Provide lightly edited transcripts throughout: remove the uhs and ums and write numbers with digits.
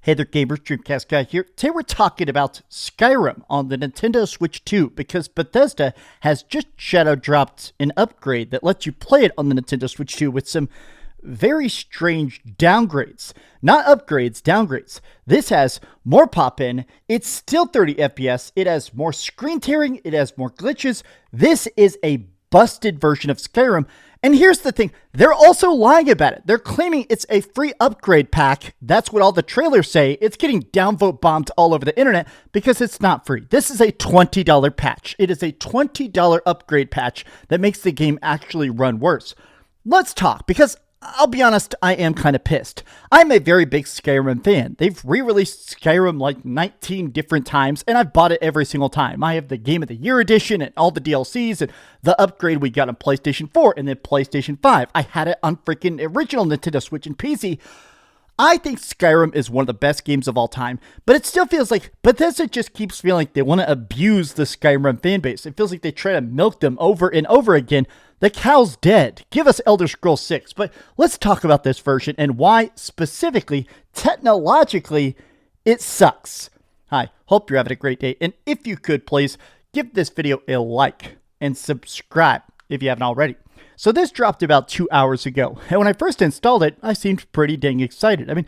Hey there gamers, DreamcastGuy here. Today we're talking about Skyrim on the Nintendo Switch 2 because Bethesda has just shadow dropped an upgrade that lets you play it on the Nintendo Switch 2 with some very strange downgrades. Not upgrades, downgrades. This has more pop-in, it's still 30 FPS, it has more screen tearing, it has more glitches. This is a busted version of Skyrim. And here's the thing, they're also lying about it. They're claiming it's a free upgrade pack. That's what all the trailers say. It's getting downvote bombed all over the internet because it's not free. This is a $20 patch. It is a $20 upgrade patch that makes the game actually run worse. Let's talk, because I'll be honest, I am kind of pissed. I'm a very big Skyrim fan. They've re-released Skyrim like 19 different times, and I've bought it every single time. I have the Game of the Year edition and all the DLCs and the upgrade we got on PlayStation 4 and then PlayStation 5. I had it on freaking original Nintendo Switch and PC. I think Skyrim is one of the best games of all time, but it still feels like Bethesda just keeps feeling like they want to abuse the Skyrim fanbase. It feels like they try to milk them over and over again. The cow's dead. Give us Elder Scrolls 6. But let's talk about this version and why specifically, technologically, it sucks. Hi, hope you're having a great day. And if you could, please give this video a like and subscribe if you haven't already. So this dropped about 2 hours ago. And when I first installed it, I seemed pretty dang excited. I mean,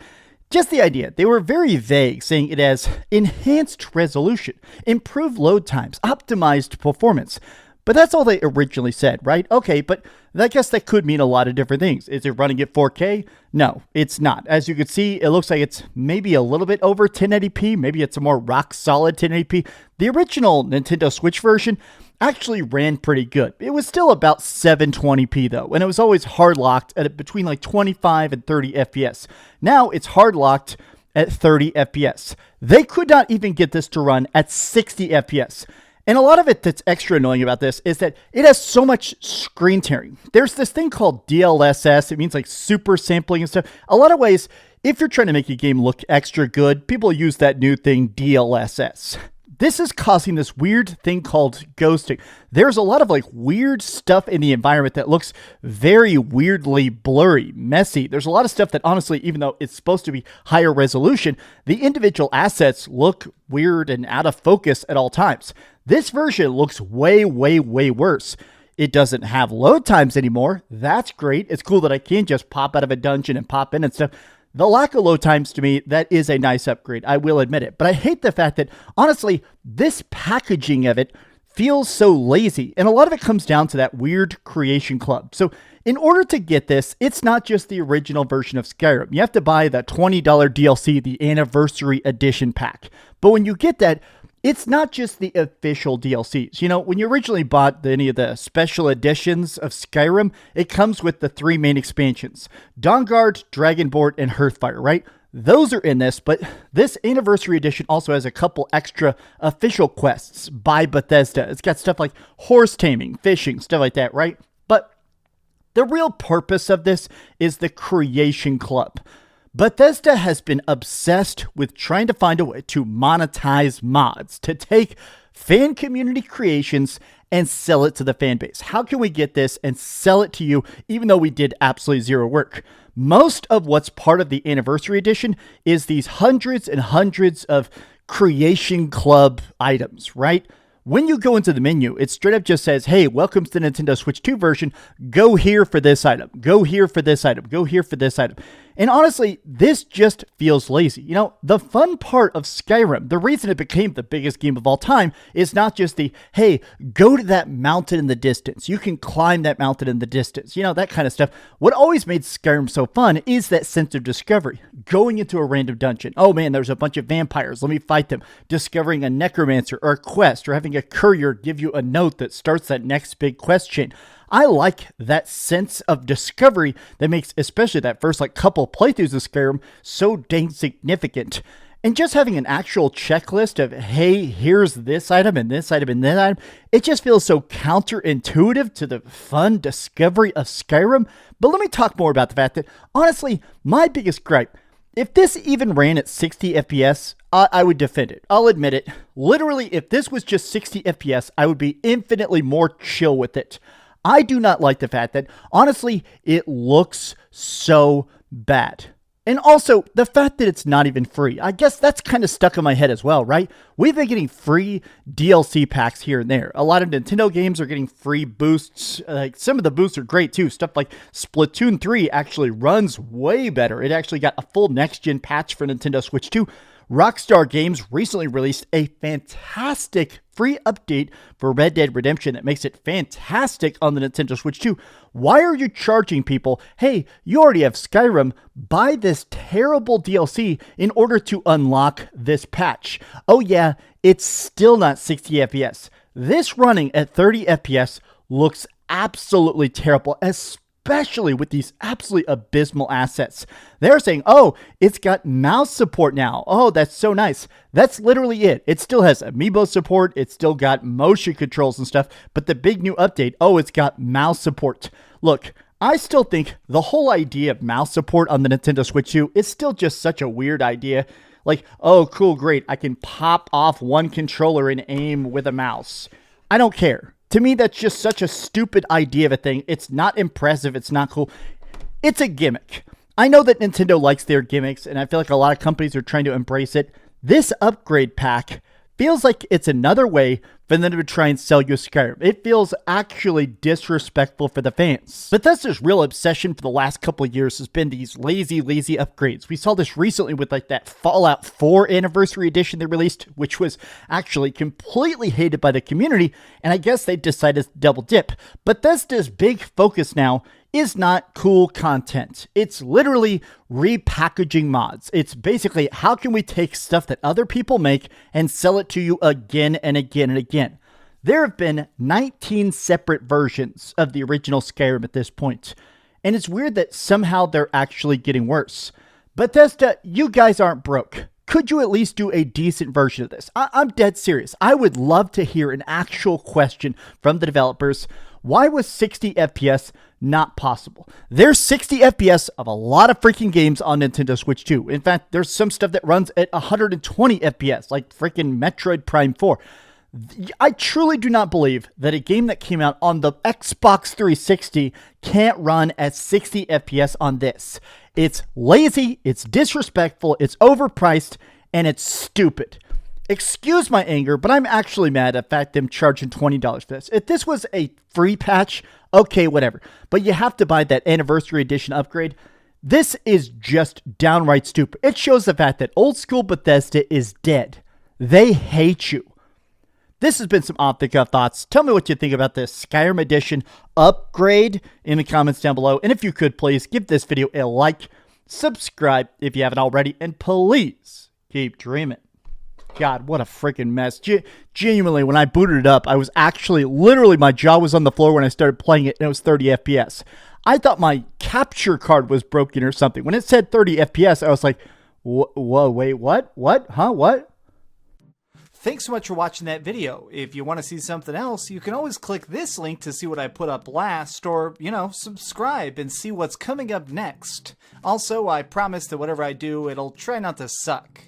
just the idea. They were very vague, saying it has enhanced resolution, improved load times, optimized performance. But that's all they originally said, right? Okay, but I guess that could mean a lot of different things. Is it running at 4K? No, it's not. As you can see, it looks like it's maybe a little bit over 1080p. Maybe it's a more rock-solid 1080p. The original Nintendo Switch version actually ran pretty good. It was still about 720p though, and it was always hard-locked at between like 25 and 30 FPS. Now it's hard-locked at 30 FPS. They could not even get this to run at 60 FPS. And a lot of it that's extra annoying about this is that it has so much screen tearing. There's this thing called DLSS. It means like super sampling and stuff. A lot of ways, if you're trying to make a game look extra good, people use that new thing, DLSS. This is causing this weird thing called ghosting. There's a lot of like weird stuff in the environment that looks very weirdly blurry, messy. There's a lot of stuff that honestly, even though it's supposed to be higher resolution, the individual assets look weird and out of focus at all times. This version looks way, way, way worse. It doesn't have load times anymore. That's great. It's cool that I can just pop out of a dungeon and pop in and stuff. The lack of load times to me, that is a nice upgrade. I will admit it. But I hate the fact that, honestly, this packaging of it feels so lazy. And a lot of it comes down to that weird creation club. So in order to get this, it's not just the original version of Skyrim. You have to buy the $20 DLC, the Anniversary Edition pack. But when you get that, it's not just the official DLCs. You know, when you originally bought any of the special editions of Skyrim, it comes with the 3 main expansions: Dawnguard, Dragonborn, and Hearthfire, right? Those are in this, but this Anniversary Edition also has a couple extra official quests by Bethesda. It's got stuff like horse taming, fishing, stuff like that, right? But the real purpose of this is the Creation Club. Bethesda has been obsessed with trying to find a way to monetize mods, to take fan community creations and sell it to the fan base. How can we get this and sell it to you even though we did absolutely zero work? Most of what's part of the Anniversary Edition is these hundreds and hundreds of Creation Club items, right? When you go into the menu, it straight up just says, hey, welcome to the Nintendo Switch 2 version. Go here for this item. Go here for this item. Go here for this item. And honestly, this just feels lazy. You know, the fun part of Skyrim, the reason it became the biggest game of all time, is not just the, hey, go to that mountain in the distance. You can climb that mountain in the distance. You know, that kind of stuff. What always made Skyrim so fun is that sense of discovery. Going into a random dungeon. Oh man, there's a bunch of vampires. Let me fight them. Discovering a necromancer or a quest, or having a courier give you a note that starts that next big quest chain. I like that sense of discovery that makes especially that first like couple playthroughs of Skyrim so dang significant. And just having an actual checklist of, hey, here's this item and this item and that item, it just feels so counterintuitive to the fun discovery of Skyrim. But let me talk more about the fact that, honestly, my biggest gripe, if this even ran at 60 FPS, I would defend it. I'll admit it. Literally, if this was just 60 FPS, I would be infinitely more chill with it. I do not like the fact that, honestly, it looks so bad. And also, the fact that it's not even free, I guess that's kind of stuck in my head as well, right? We've been getting free DLC packs here and there. A lot of Nintendo games are getting free boosts. Some of the boosts are great too. Stuff like Splatoon 3 actually runs way better. It actually got a full next-gen patch for Nintendo Switch 2. Rockstar Games recently released a fantastic free update for Red Dead Redemption that makes it fantastic on the Nintendo Switch 2. Why are you charging people, hey, you already have Skyrim, buy this terrible DLC in order to unlock this patch? Oh yeah, it's still not 60 FPS. This running at 30 FPS looks absolutely terrible, especially with these absolutely abysmal assets. They're saying, oh, it's got mouse support now. Oh, that's so nice. That's literally it. It still has Amiibo support. It's still got motion controls and stuff. But the big new update, oh, it's got mouse support. Look, I still think the whole idea of mouse support on the Nintendo Switch 2 is still just such a weird idea. Like, oh, cool, great. I can pop off one controller and aim with a mouse. I don't care. To me, that's just such a stupid idea of a thing. It's not impressive. It's not cool. It's a gimmick. I know that Nintendo likes their gimmicks, and I feel like a lot of companies are trying to embrace it. This upgrade pack feels like it's another way for them to try and sell you Skyrim. It feels actually disrespectful for the fans. Bethesda's real obsession for the last couple of years has been these lazy upgrades. We saw this recently with like that Fallout 4 Anniversary Edition they released, which was actually completely hated by the community, and I guess they decided to double dip. Bethesda's big focus now is not cool content. It's literally repackaging mods. It's basically, how can we take stuff that other people make and sell it to you again and again and again? There have been 19 separate versions of the original Skyrim at this point, and it's weird that somehow they're actually getting worse. Bethesda, you guys aren't broke. Could you at least do a decent version of this? I'm dead serious. I would love to hear an actual question from the developers. Why was 60 FPS not possible? There's 60 FPS of a lot of freaking games on Nintendo Switch 2. In fact, there's some stuff that runs at 120 FPS, like freaking Metroid Prime 4. I truly do not believe that a game that came out on the Xbox 360 can't run at 60 FPS on this. It's lazy, it's disrespectful, it's overpriced, and it's stupid. Excuse my anger, but I'm actually mad at the fact them charging $20 for this. If this was a free patch, okay, whatever. But you have to buy that Anniversary Edition upgrade. This is just downright stupid. It shows the fact that old school Bethesda is dead. They hate you. This has been some off-the-cuff thoughts. Tell me what you think about this Skyrim Edition upgrade in the comments down below. And if you could, please give this video a like, subscribe if you haven't already, and please keep dreaming. God, what a freaking mess. Genuinely, when I booted it up, I was actually, literally, my jaw was on the floor when I started playing it, and it was 30 FPS. I thought my capture card was broken or something. When it said 30 FPS, I was like, whoa, wait, what? What? Huh? What? Thanks so much for watching that video. If you want to see something else, you can always click this link to see what I put up last, or, subscribe and see what's coming up next. Also, I promise that whatever I do, it'll try not to suck.